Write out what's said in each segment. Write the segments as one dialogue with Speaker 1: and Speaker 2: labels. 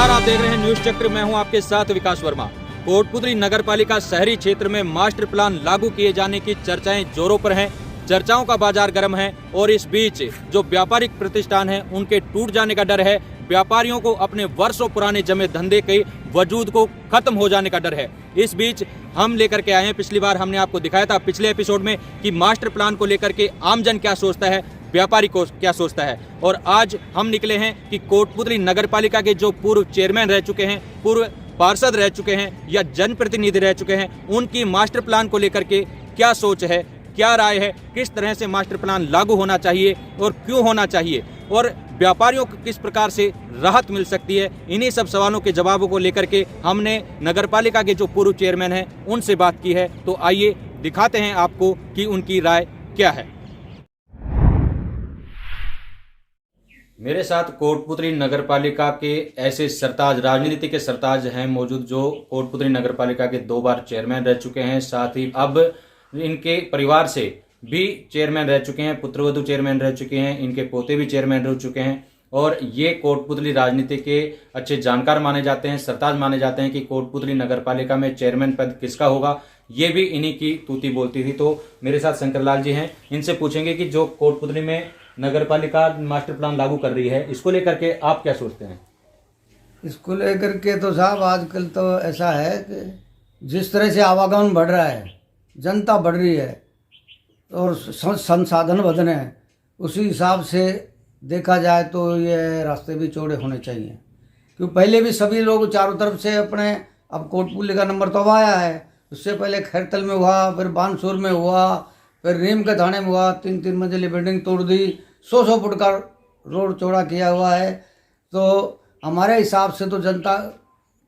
Speaker 1: नमस्कार, आप देख रहे हैं न्यूज चक्र। मैं हूं आपके साथ विकास वर्मा। कोटपुतली नगर पालिका शहरी क्षेत्र में मास्टर प्लान लागू किए जाने की चर्चाएं जोरों पर हैं। चर्चाओं का बाजार गर्म है और इस बीच जो व्यापारिक प्रतिष्ठान हैं उनके टूट जाने का डर है। व्यापारियों को अपने वर्षों पुराने जमे धंधे के वजूद को खत्म हो जाने का डर है। इस बीच हम लेकर के आए हैं, पिछली बार हमने आपको दिखाया था पिछले एपिसोड में कि मास्टर प्लान को लेकर के आमजन क्या सोचता है, व्यापारी को क्या सोचता है। और आज हम निकले हैं कि कोटपुतली नगर पालिका के जो पूर्व चेयरमैन रह चुके हैं, पूर्व पार्षद रह चुके हैं या जनप्रतिनिधि रह चुके हैं, उनकी मास्टर प्लान को लेकर के क्या सोच है, क्या राय है, किस तरह से मास्टर प्लान लागू होना चाहिए और क्यों होना चाहिए, और व्यापारियों को किस प्रकार से राहत मिल सकती है। इन्हीं सब सवालों के जवाबों को लेकर के हमने नगर पालिका के जो पूर्व चेयरमैन हैं उनसे बात की है। तो आइए दिखाते हैं आपको कि उनकी राय क्या है। मेरे साथ कोटपुतली नगर पालिका के ऐसे सरताज, राजनीति के सरताज हैं मौजूद, जो कोटपुतली नगर पालिका के 2 बार चेयरमैन रह चुके हैं। साथ ही अब इनके परिवार से भी चेयरमैन रह चुके हैं, पुत्रवधू चेयरमैन रह चुके हैं, इनके पोते भी चेयरमैन रह चुके हैं। और ये कोटपुतली राजनीति के अच्छे जानकार माने जाते हैं, सरताज माने जाते हैं कि कोटपुतली नगर पालिका में चेयरमैन पद किसका होगा, ये भी इन्हीं की तूती बोलती थी। तो मेरे साथ शंकरलाल जी हैं, इनसे पूछेंगे कि जो कोटपुतली में नगर पालिका मास्टर प्लान लागू कर रही है, इसको लेकर के आप क्या सोचते हैं?
Speaker 2: इसको लेकर के तो साहब आजकल तो ऐसा है कि जिस तरह से आवागमन बढ़ रहा है, जनता बढ़ रही है और संसाधन बढ़ रहे हैं, उसी हिसाब से देखा जाए तो ये रास्ते भी चौड़े होने चाहिए। क्योंकि पहले भी सभी लोग चारों तरफ से अपने, अब कोटपुतली का नंबर तो अब आया है, उससे पहले खैरतल में हुआ, फिर बानसूर में हुआ, फिर नीम के थाने में हुआ, 3-3 मंजिली बिल्डिंग तोड़ दी, 100 फुट का रोड चौड़ा किया हुआ है। तो हमारे हिसाब से तो जनता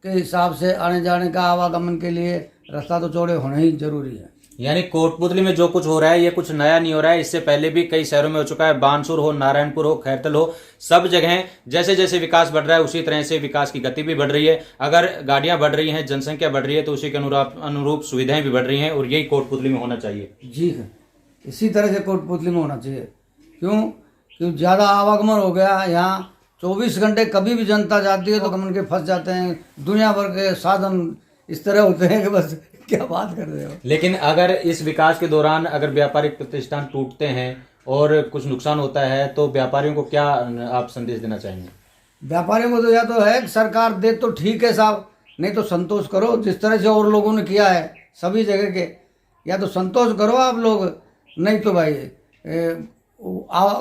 Speaker 2: के हिसाब से आने जाने का, आवागमन के लिए रास्ता तो चौड़े होना ही जरूरी है।
Speaker 1: यानी कोटपुतली में जो कुछ हो रहा है ये कुछ नया नहीं हो रहा है, इससे पहले भी कई शहरों में हो चुका है। बानसूर हो, नारायणपुर हो, खैरतल हो, सब जगह जैसे जैसे विकास बढ़ रहा है उसी तरह से विकास की गति भी बढ़ रही है। अगर गाड़ियां बढ़ रही हैं, जनसंख्या बढ़ रही है, तो उसी के अनुरूप सुविधाएं भी बढ़ रही हैं, और यही कोटपुतली में होना चाहिए।
Speaker 2: जी है, इसी तरह से कोटपुतली में होना चाहिए। क्यों ज़्यादा आवागमन हो गया यहाँ, 24 घंटे कभी भी जनता जाती है तो गमन के फंस जाते हैं। दुनिया भर के साधन इस तरह होते हैं कि बस क्या बात कर रहे हो।
Speaker 1: लेकिन अगर इस विकास के दौरान अगर व्यापारिक प्रतिष्ठान टूटते हैं और कुछ नुकसान होता है, तो व्यापारियों को क्या आप संदेश देना चाहेंगे?
Speaker 2: व्यापारियों को तो या तो है कि सरकार दे तो ठीक है साहब, नहीं तो संतोष करो, जिस तरह से और लोगों ने किया है सभी जगह के, या तो संतोष करो आप लोग, नहीं तो भाई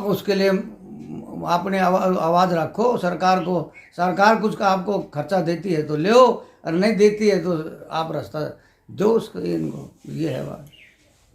Speaker 2: उसके लिए अपने आवाज़ रखो सरकार को। सरकार कुछ का आपको खर्चा देती है तो ले, और नहीं देती है तो आप रास्ता दो उसको, इनको ये है बात।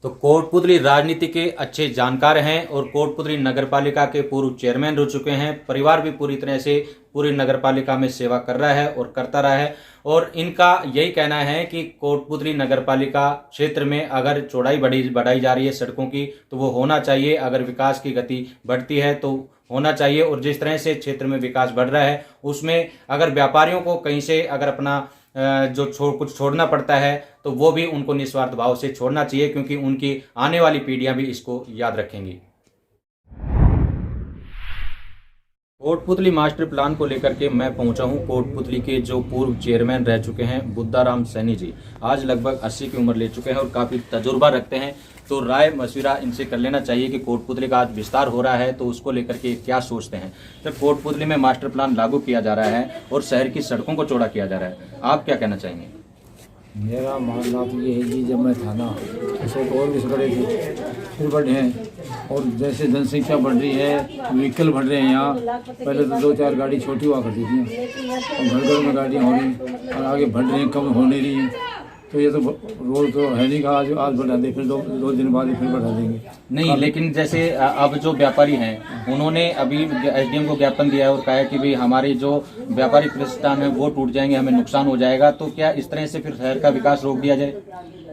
Speaker 1: तो कोटपुतली राजनीति के अच्छे जानकार हैं और कोटपुतली नगरपालिका के पूर्व चेयरमैन रह चुके हैं। परिवार भी पूरी तरह से पूरी नगरपालिका में सेवा कर रहा है और करता रहा है। और इनका यही कहना है कि कोटपुतली नगरपालिका क्षेत्र में अगर चौड़ाई बढ़ाई जा रही है सड़कों की, तो वो होना चाहिए। अगर विकास की गति बढ़ती है तो होना चाहिए। और जिस तरह से क्षेत्र में विकास बढ़ रहा है उसमें अगर व्यापारियों को कहीं से अगर अपना कुछ छोड़ना पड़ता है तो वो भी उनको निस्वार्थ भाव से छोड़ना चाहिए, क्योंकि उनकी आने वाली पीढ़ियां भी इसको याद रखेंगी। कोटपुतली मास्टर प्लान को लेकर के मैं पहुंचा हूं कोटपुतली के जो पूर्व चेयरमैन रह चुके हैं बुद्धाराम सैनी जी। आज लगभग 80 की उम्र ले चुके हैं और काफ़ी तजुर्बा रखते हैं। तो राय मशविरा इनसे कर लेना चाहिए कि कोटपुतली का आज विस्तार हो रहा है तो उसको लेकर के क्या सोचते हैं। जब कोटपुतली में मास्टर प्लान लागू किया जा रहा है और शहर की सड़कों को चौड़ा किया जा रहा है, आप क्या कहना चाहेंगे?
Speaker 3: मेरा मानना तो ये है कि जब मैं था ना, ऐसे और भी बड़े थे, फिर बढ़े हैं। और जैसे जनसंख्या बढ़ रही है, व्हीकल बढ़ रहे हैं यहाँ। पहले तो 2-4 गाड़ी छोटी हुआ करती थी, और घर घर में गाड़ियाँ हो रही और आगे बढ़ रही हैं, कम हो नहीं रही। तो ये तो रोड तो है नहीं, आज बढ़ा दे, फिर दो दिन बाद फिर बढ़ा देंगे।
Speaker 1: नहीं, लेकिन जैसे अब जो व्यापारी हैं उन्होंने अभी एसडीएम को ज्ञापन दिया है और कहा है कि भाई हमारी जो व्यापारिक प्रतिष्ठान है वो टूट जाएंगे, हमें नुकसान हो जाएगा। तो क्या इस तरह से फिर शहर का विकास रोक दिया जाए?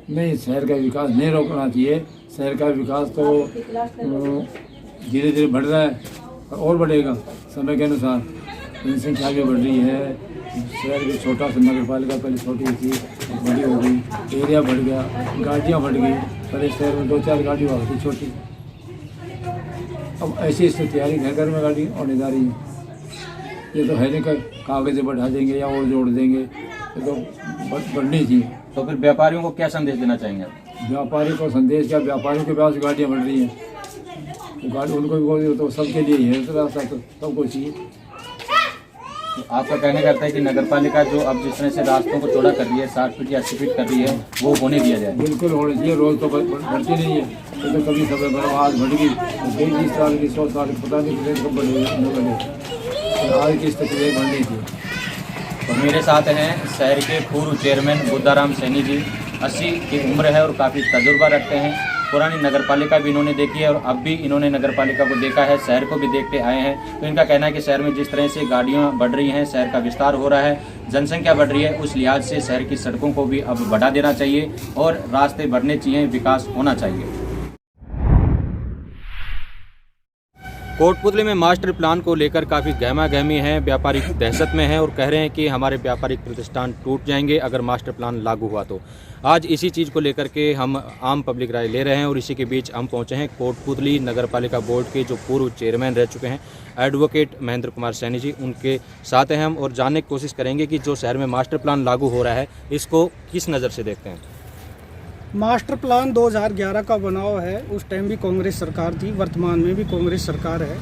Speaker 3: नहीं, शहर का विकास नहीं रोकना चाहिए। शहर का विकास तो धीरे धीरे बढ़ रहा है और बढ़ेगा समय के अनुसार। जनसंख्या भी बढ़ रही है, शहर भी छोटा सा, नगर पालिका पहले छोटी थी, बड़ी हो गई, एरिया बढ़ गया, गाड़ियाँ बढ़ गई। पहले शहर में 2-4 गाड़ी हुआ थी छोटी, अब ऐसी स्थिति आ रही, घर घर में गाड़ी होने जा रही है। ये तो है नहीं कागज बढ़ा देंगे या और जोड़ देंगे, ये तो बढ़नी चाहिए।
Speaker 1: तो फिर व्यापारियों को क्या संदेश देना चाहेंगे आप?
Speaker 3: व्यापारी को संदेश क्या, व्यापारियों के पास गाड़ियाँ बढ़ रही हैं, तो गाड़ी उनको भी तो सबके लिए ही है, तो रास्ता तो सबको चाहिए।
Speaker 1: तो आपका कहने करता है कि नगर पालिका जो अब जिस तरह से रास्तों को चौड़ा कर रही है, 60 फीट या 80 फीट कर रही है, वो होने दिया जाए।
Speaker 3: बिल्कुल होना चाहिए, रोज़ तो बढ़ती नहीं है, तो कभी समय बढ़ो, आज बढ़ गई, 20 साल की 100 साल की पता नहीं कितने कब बढ़े, आज की स्थिति बढ़नी थी।
Speaker 1: और मेरे साथ हैं शहर के पूर्व चेयरमैन बुद्धाराम सैनी जी। 80 की उम्र है और काफ़ी तजुर्बा रखते हैं। पुरानी नगर पालिका भी इन्होंने देखी है और अब भी इन्होंने नगर पालिका को देखा है, शहर को भी देखते आए हैं। तो इनका कहना है कि शहर में जिस तरह से गाड़ियाँ बढ़ रही हैं, शहर का विस्तार हो रहा है, जनसंख्या बढ़ रही है, उस लिहाज से शहर की सड़कों को भी अब बढ़ा देना चाहिए और रास्ते बढ़ने चाहिए, विकास होना चाहिए। कोटपुतली में मास्टर प्लान को लेकर काफ़ी गहमा गहमी है, व्यापारी दहशत में है और कह रहे हैं कि हमारे व्यापारिक प्रतिष्ठान टूट जाएंगे अगर मास्टर प्लान लागू हुआ तो। आज इसी चीज़ को लेकर के हम आम पब्लिक राय ले रहे हैं और इसी के बीच हम पहुंचे हैं कोटपुतली नगर पालिका बोर्ड के जो पूर्व चेयरमैन रह चुके हैं एडवोकेट महेंद्र कुमार सैनी जी, उनके साथ हैं हम और जानने की कोशिश करेंगे कि जो शहर में मास्टर प्लान लागू हो रहा है इसको किस नज़र से देखते हैं।
Speaker 4: मास्टर प्लान 2011 का बनाव है, उस टाइम भी कांग्रेस सरकार थी, वर्तमान में भी कांग्रेस सरकार है।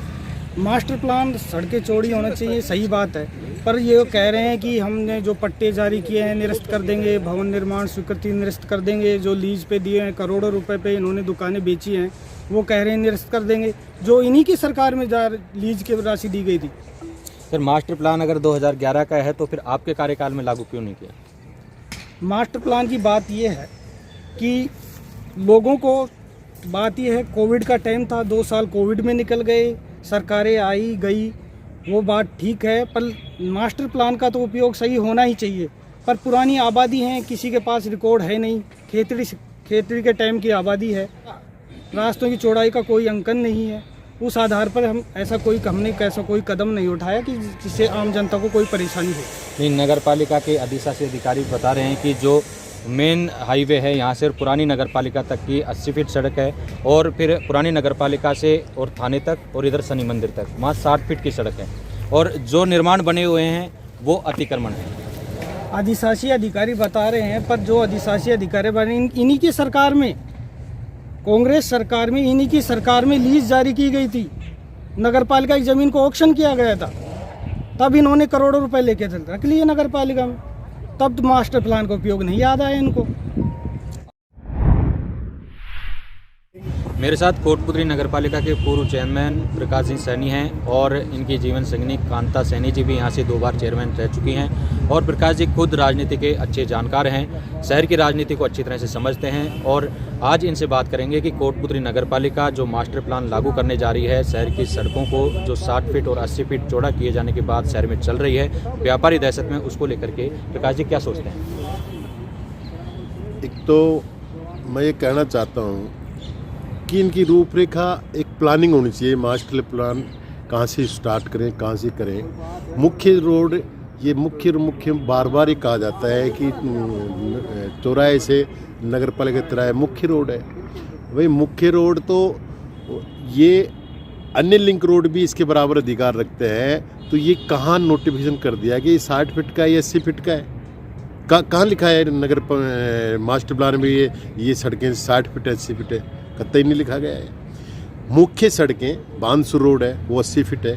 Speaker 4: मास्टर प्लान सड़कें चौड़ी होना चाहिए, सही बात है, पर ये कह रहे हैं कि हमने जो पट्टे जारी किए हैं निरस्त कर देंगे, भवन निर्माण स्वीकृति निरस्त कर देंगे, जो लीज पे दिए हैं करोड़ों रुपए पे इन्होंने दुकानें बेची हैं वो कह रहे हैं निरस्त कर देंगे, जो इन्हीं की सरकार में लीज की राशि दी गई थी।
Speaker 1: सर मास्टर प्लान अगर 2011 का है तो फिर आपके कार्यकाल में लागू क्यों नहीं किया?
Speaker 4: मास्टर प्लान की बात ये है कि लोगों को बात यह है, कोविड का टाइम था, 2 साल कोविड में निकल गए, सरकारें आई गई, वो बात ठीक है, पर मास्टर प्लान का तो उपयोग सही होना ही चाहिए। पर पुरानी आबादी है, किसी के पास रिकॉर्ड है नहीं, खेती के टाइम की आबादी है, रास्तों की चौड़ाई का कोई अंकन नहीं है, उस आधार पर हमने कैसा कोई कदम नहीं उठाया कि जिससे आम जनता को कोई परेशानी हो।
Speaker 1: नहीं, नगर पालिका के अधिशासी अधिकारी बता रहे हैं कि जो मेन हाईवे है यहाँ से पुरानी नगर पालिका तक की 80 फीट सड़क है और फिर पुरानी नगर पालिका से और थाने तक और इधर शनि मंदिर तक वहाँ 60 फीट की सड़क है और जो निर्माण बने हुए हैं वो अतिक्रमण है।
Speaker 4: अधिशासी अधिकारी बता रहे हैं, पर जो अधिशासी अधिकारी बने इन्हीं की सरकार में, कांग्रेस सरकार में, इन्हीं की सरकार में लीज जारी की गई थी, नगर पालिका की ज़मीन को ऑक्शन किया गया था, तब इन्होंने करोड़ों रुपए लेके रख लिए नगर पालिका में, तब तो मास्टर प्लान का उपयोग नहीं याद आया इनको।
Speaker 1: मेरे साथ कोटपुतली नगर पालिका के पूर्व चेयरमैन प्रकाश सिंह सैनी हैं और इनकी जीवन संगिनी कांता सैनी जी भी यहाँ से 2 बार चेयरमैन रह चुकी हैं और प्रकाश जी खुद राजनीति के अच्छे जानकार हैं, शहर की राजनीति को अच्छी तरह से समझते हैं और आज इनसे बात करेंगे कि कोटपुतली नगर पालिका जो मास्टर प्लान लागू करने जा रही है, शहर की सड़कों को जो 60 फीट और 80 फीट चौड़ा किए जाने के बाद शहर में चल रही है, व्यापारी दहशत में, उसको लेकर के प्रकाश जी क्या सोचते हैं?
Speaker 5: एक तो मैं ये कहना चाहता हूँ कि इनकी रूपरेखा एक प्लानिंग होनी चाहिए, मास्टर प्लान कहाँ से स्टार्ट करें, कहाँ से करें। मुख्य रोड, ये मुख्य बार बार ही कहा जाता है कि चौराहे से नगर पालिका तिराहे मुख्य रोड है। वही मुख्य रोड तो ये अन्य लिंक रोड भी इसके बराबर अधिकार रखते हैं, तो ये कहाँ नोटिफिकेशन कर दिया कि 60 फीट का है या 80 फीट का है? कहाँ लिखा है नगर मास्टर प्लान में ये सड़कें 60 फीट 80 फीट है? कतई नहीं लिखा गया है। मुख्य सड़कें बांसुर रोड है वो 80 फीट है,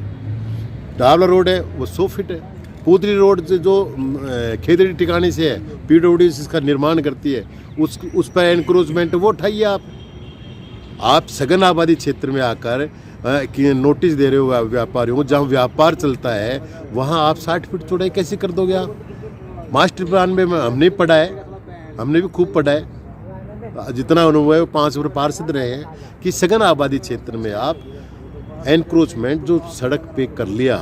Speaker 5: डावला रोड है वो 100 फीट है, पुतली रोड जो खेतड़ी ठिकाने से है PWD इसका निर्माण करती है, उस पर एनक्रोचमेंट वो उठाइए। आप सघन आबादी क्षेत्र में आकर नोटिस दे रहे हो व्यापारियों को, जहाँ व्यापार चलता है वहाँ आप 60 फीट चौड़ाई कैसे कर दोगे आप? मास्टर प्लान में हमने पढ़ा है, हमने भी खूब पढ़ा है, जितना अनुभव है वो 5 वर्ष पार्षद रहे हैं कि सघन आबादी क्षेत्र में आप एनक्रोचमेंट जो सड़क पे कर लिया,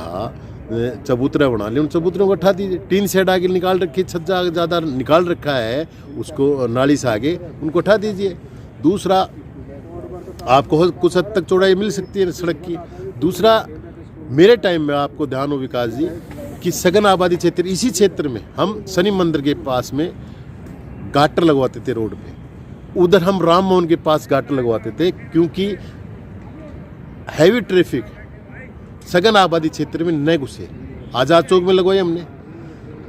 Speaker 5: चबूतरा बना लिया, उन चबूतरों को हटा दीजिए। टीन शेड आगे निकाल रखी, छत ज़्यादा निकाल रखा है, उसको नाली से आगे उनको हटा दीजिए। दूसरा, आपको कुछ हद तक चौड़ाई मिल सकती है सड़क की। दूसरा, मेरे टाइम में आपको ध्यान हो विकास जी कि सघन आबादी क्षेत्र, इसी क्षेत्र में हम शनि मंदिर के पास में गाटर लगवाते थे रोड पे, उधर हम राम मोहन के पास गाटर लगवाते थे, क्योंकि हैवी ट्रैफिक सघन आबादी क्षेत्र में न घुसे। आज़ाद चौक में लगवाई हमने,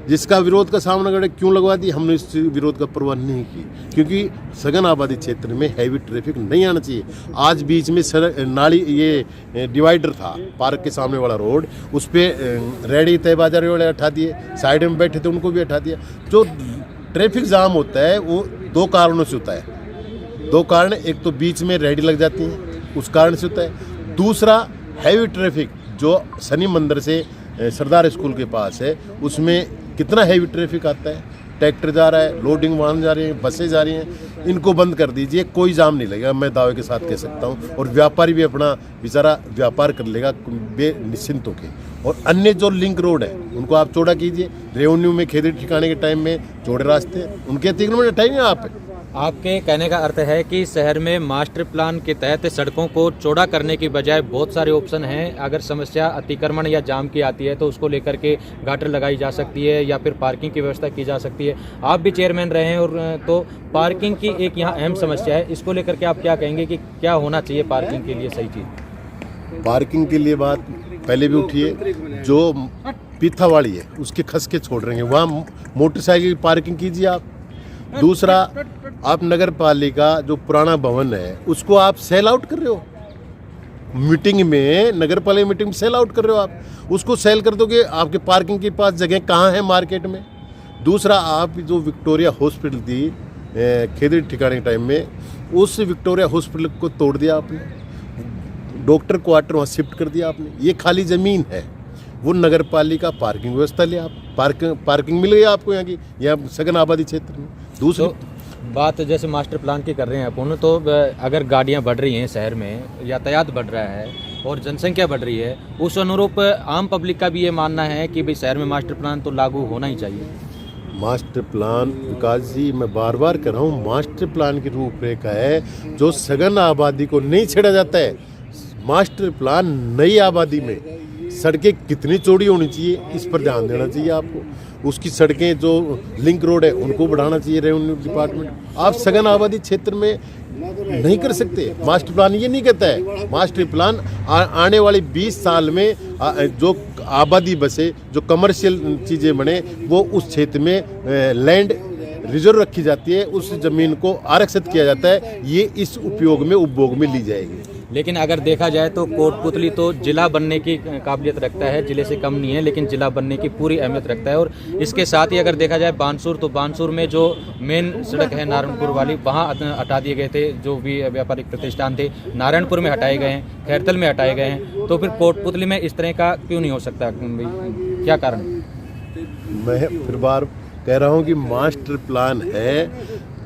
Speaker 5: जिसका विरोध का सामना करके क्यों लगवा दी, हमने इस विरोध का परवाह नहीं की, क्योंकि सघन आबादी क्षेत्र में हैवी ट्रैफिक नहीं आना चाहिए। आज बीच में नाली ये डिवाइडर था, पार्क के सामने वाला रोड, उस पर रेडी तय बाजार वाले हटा दिए, साइड में बैठे थे उनको भी हटा दिया। जो ट्रैफिक जाम होता है वो दो कारणों से होता है, दो कारण, एक तो बीच में रेडी लग जाती हैं उस कारण से होता है, दूसरा हैवी ट्रैफिक जो शनि मंदिर से सरदार स्कूल के पास है उसमें कितना हैवी ट्रैफिक आता है, ट्रैक्टर जा रहा है, लोडिंग वाहन जा रहे हैं, बसें जा रही हैं, इनको बंद कर दीजिए, कोई जाम नहीं लगेगा, मैं दावे के साथ कह सकता हूँ। और व्यापारी भी अपना बेचारा व्यापार कर लेगा बेनिश्चिंत होकर। और अन्य जो लिंक रोड है उनको आप चौड़ा कीजिए, रेवेन्यू में खेती ठिकाने के टाइम में चौड़े रास्ते हैं, उनके अतिक्रमण हटाइए आप।
Speaker 1: आपके कहने का अर्थ है कि शहर में मास्टर प्लान के तहत सड़कों को चौड़ा करने की बजाय बहुत सारे ऑप्शन हैं। अगर समस्या अतिक्रमण या जाम की आती है तो उसको लेकर के गाटर लगाई जा सकती है या फिर पार्किंग की व्यवस्था की जा सकती है। आप भी चेयरमैन रहे हैं, और तो पार्किंग की एक यहाँ अहम समस्या है, इसको लेकर के आप क्या कहेंगे कि क्या होना चाहिए पार्किंग के लिए सही चीज़?
Speaker 5: पार्किंग के लिए बात पहले भी उठी है, जो पीथावाड़ी है उसके खस के छोड़ रहे हैं, वहाँ मोटरसाइकिल की पार्किंग कीजिए आप। दूसरा, आप नगर पालिका जो पुराना भवन है उसको आप सेल आउट कर रहे हो, मीटिंग में, नगर पालिका मीटिंग में सेल आउट कर रहे हो आप, उसको सेल कर दोगे, आपके पार्किंग के पास जगह कहाँ है मार्केट में। दूसरा, आप जो विक्टोरिया हॉस्पिटल थी खेती ठिकाने के टाइम में, उस विक्टोरिया हॉस्पिटल को तोड़ दिया आपने, डॉक्टर क्वार्टर वहाँ शिफ्ट कर दिया आपने, ये खाली ज़मीन है, वो नगर पालिका पार्किंग व्यवस्था ले, आप पार्किंग मिल गई आपको यहाँ की, यहाँ सघन आबादी क्षेत्र में। दूसरी
Speaker 1: बात जैसे मास्टर प्लान की कर रहे हैं अपन, तो अगर गाड़ियां बढ़ रही हैं शहर में, यातायात बढ़ रहा है और जनसंख्या बढ़ रही है, उस अनुरूप आम पब्लिक का भी ये मानना है कि भाई शहर में मास्टर प्लान तो लागू होना ही चाहिए।
Speaker 5: मास्टर प्लान, विकास जी मैं बार बार कह रहा हूँ, मास्टर प्लान की रूपरेखा है जो सघन आबादी को नहीं छेड़ा जाता है। मास्टर प्लान नई आबादी में सड़कें कितनी चौड़ी होनी चाहिए इस पर ध्यान देना चाहिए आपको, उसकी सड़कें जो लिंक रोड है उनको बढ़ाना चाहिए रेवेन्यू डिपार्टमेंट। आप सघन आबादी क्षेत्र में नहीं कर सकते। मास्टर प्लान ये नहीं कहता है, मास्टर प्लान आने वाली 20 साल में जो आबादी बसे, जो कमर्शियल चीज़ें बने, वो उस क्षेत्र में लैंड रिजर्व रखी जाती है, उस ज़मीन को आरक्षित किया जाता है, ये इस उपयोग में उपभोग में ली जाएगी।
Speaker 1: लेकिन अगर देखा जाए तो कोटपुतली तो जिला बनने की काबिलियत रखता है, जिले से कम नहीं है, लेकिन जिला बनने की पूरी अहमियत रखता है। और इसके साथ ही अगर देखा जाए बानसूर, तो बानसूर में जो मेन सड़क है नारायणपुर वाली, वहाँ हटा दिए गए थे जो भी व्यापारिक प्रतिष्ठान थे, नारायणपुर में हटाए गए हैं, खैरतल में हटाए गए हैं, तो फिर कोटपुतली में इस तरह का क्यों नहीं हो सकता, क्या कारण?
Speaker 5: मैं फिर बार कह रहा हूँ कि मास्टर प्लान है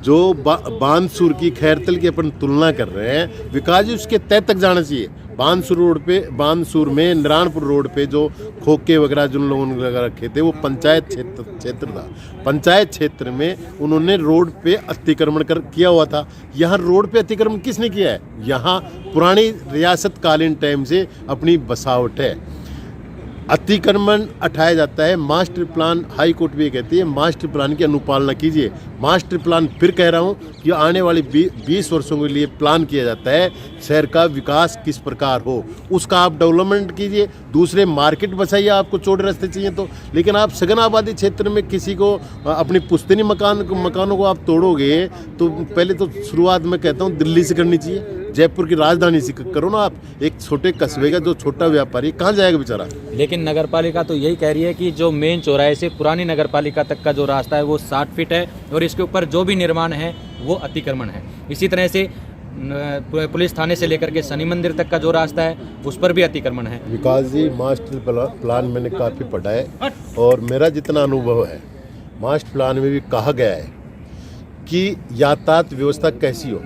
Speaker 5: जो बानसूर की, खैरतल की अपन तुलना कर रहे हैं, विकास जी उसके तय तक जाना चाहिए। बानसूर रोड पे, बानसूर में नारायणपुर रोड पे जो खोखे वगैरह जिन लोगों ने लगा रखे थे, वो पंचायत क्षेत्र था। पंचायत क्षेत्र में उन्होंने रोड पे अतिक्रमण किया हुआ था। यहाँ रोड पे अतिक्रमण किसने किया है? यहाँ पुरानी रियासत कालीन टाइम से अपनी बसावट है, अतिक्रमण हटाया जाता है। मास्टर प्लान, हाई कोर्ट भी कहती है मास्टर प्लान की अनुपालना कीजिए। मास्टर प्लान, फिर कह रहा हूँ कि आने वाली 20 वर्षों के लिए प्लान किया जाता है, शहर का विकास किस प्रकार हो उसका आप डेवलपमेंट कीजिए। दूसरे मार्केट बसाइए, आपको चौड़े रास्ते चाहिए तो, लेकिन आप सघन आबादी क्षेत्र में किसी को अपनी पुश्तैनी मकानों को आप तोड़ोगे तो पहले तो शुरुआत में कहता हूँ दिल्ली से करनी चाहिए, जयपुर की राजधानी से करो ना आप। एक छोटे कस्बे का जो छोटा व्यापारी कहाँ जाएगा बेचारा?
Speaker 1: लेकिन नगरपालिका तो यही कह रही है कि जो मेन चौराहे से पुरानी नगरपालिका तक का जो रास्ता है वो 60 फीट है, और इसके ऊपर जो भी निर्माण है वो अतिक्रमण है। इसी तरह से पुलिस थाने से लेकर के शनि मंदिर तक का जो रास्ता है उस पर भी अतिक्रमण है।
Speaker 5: विकास जी, मास्टर प्लान मैंने काफ़ी पढ़ा है और मेरा जितना अनुभव है, मास्टर प्लान में भी कहा गया है कि यातायात व्यवस्था कैसी हो।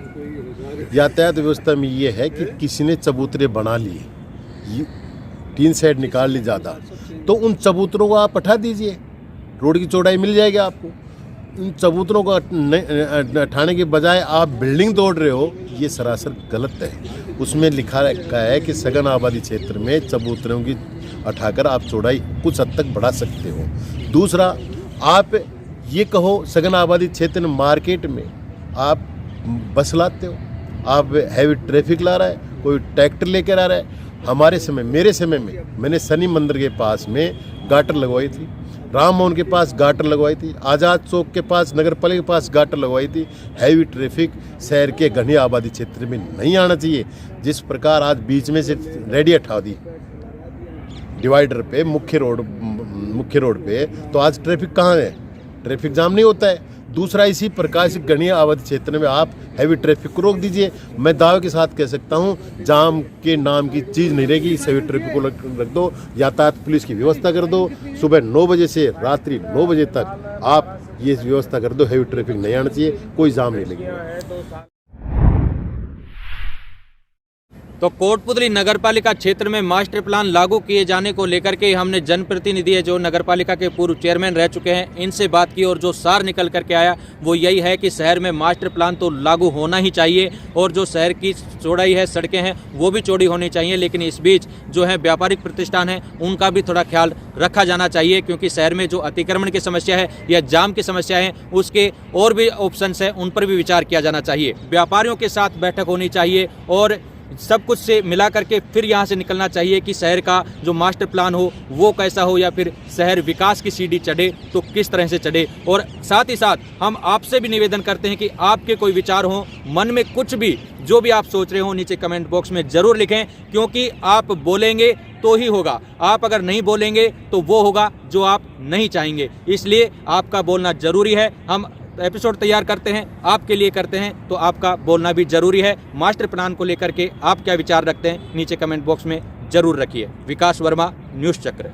Speaker 5: यातायात व्यवस्था में ये है कि किसी ने चबूतरे बना लिए, 3 साइड निकाल ली ज़्यादा, तो उन चबूतरों को आप हटा दीजिए, रोड की चौड़ाई मिल जाएगी आपको। उन चबूतरों को हटाने के बजाय आप बिल्डिंग तोड़ रहे हो, ये सरासर गलत है। उसमें लिखा रखा है कि सघन आबादी क्षेत्र में चबूतरों की हटाकर आप चौड़ाई कुछ हद तक बढ़ा सकते हो। दूसरा, आप ये कहो सघन आबादी क्षेत्र में मार्केट में आप बस लाते हो, आप हैवी ट्रैफिक ला रहा है, कोई ट्रैक्टर लेकर आ रहा है, हमारे समय, मेरे समय में मैंने शनि मंदिर के पास में गाटर लगवाई थी, राम मोहन के पास गाटर लगवाई थी, आज़ाद चौक के पास नगर पालिका के पास गाटर लगवाई थी। हैवी ट्रैफिक शहर के घनी आबादी क्षेत्र में नहीं आना चाहिए। जिस प्रकार आज बीच में से रेडी हटा दी डिवाइडर पे, मुख्य रोड पे, तो आज ट्रैफिक कहाँ है? ट्रैफिक जाम नहीं होता है। दूसरा, इसी प्रकार से घनी आबादी क्षेत्र में आप हैवी ट्रैफिक को रोक दीजिए। मैं दावे के साथ कह सकता हूँ, जाम के नाम की चीज़ नहीं रहेगी। इस हैवी ट्रैफिक को रख दो, यातायात पुलिस की व्यवस्था कर दो। सुबह 9 बजे से रात्रि 9 बजे तक आप ये व्यवस्था कर दो, हैवी ट्रैफिक नहीं आना चाहिए, कोई जाम नहीं लगेगा।
Speaker 1: तो कोटपुतली नगरपालिका क्षेत्र में मास्टर प्लान लागू किए जाने को लेकर के हमने जनप्रतिनिधि है जो नगरपालिका के पूर्व चेयरमैन रह चुके हैं, इनसे बात की और जो सार निकल करके आया वो यही है कि शहर में मास्टर प्लान तो लागू होना ही चाहिए और जो शहर की चौड़ाई है, सड़कें हैं, वो भी चौड़ी होनी चाहिए। लेकिन इस बीच जो है व्यापारिक प्रतिष्ठान है उनका भी थोड़ा ख्याल रखा जाना चाहिए, क्योंकि शहर में जो अतिक्रमण की समस्या है या जाम की समस्या है उसके और भी ऑप्शंस है, उन पर भी विचार किया जाना चाहिए। व्यापारियों के साथ बैठक होनी चाहिए और सब कुछ से मिला करके फिर यहाँ से निकलना चाहिए कि शहर का जो मास्टर प्लान हो वो कैसा हो, या फिर शहर विकास की सीढ़ी चढ़े तो किस तरह से चढ़े। और साथ ही साथ हम आपसे भी निवेदन करते हैं कि आपके कोई विचार हो, मन में कुछ भी जो भी आप सोच रहे हो, नीचे कमेंट बॉक्स में ज़रूर लिखें, क्योंकि आप बोलेंगे तो ही होगा। आप अगर नहीं बोलेंगे तो वो होगा जो आप नहीं चाहेंगे, इसलिए आपका बोलना ज़रूरी है। हम एपिसोड तैयार करते हैं, आपके लिए करते हैं, तो आपका बोलना भी जरूरी है। मास्टर प्लान को लेकर के आप क्या विचार रखते हैं नीचे कमेंट बॉक्स में जरूर रखिए। विकास वर्मा, न्यूज़ चक्र।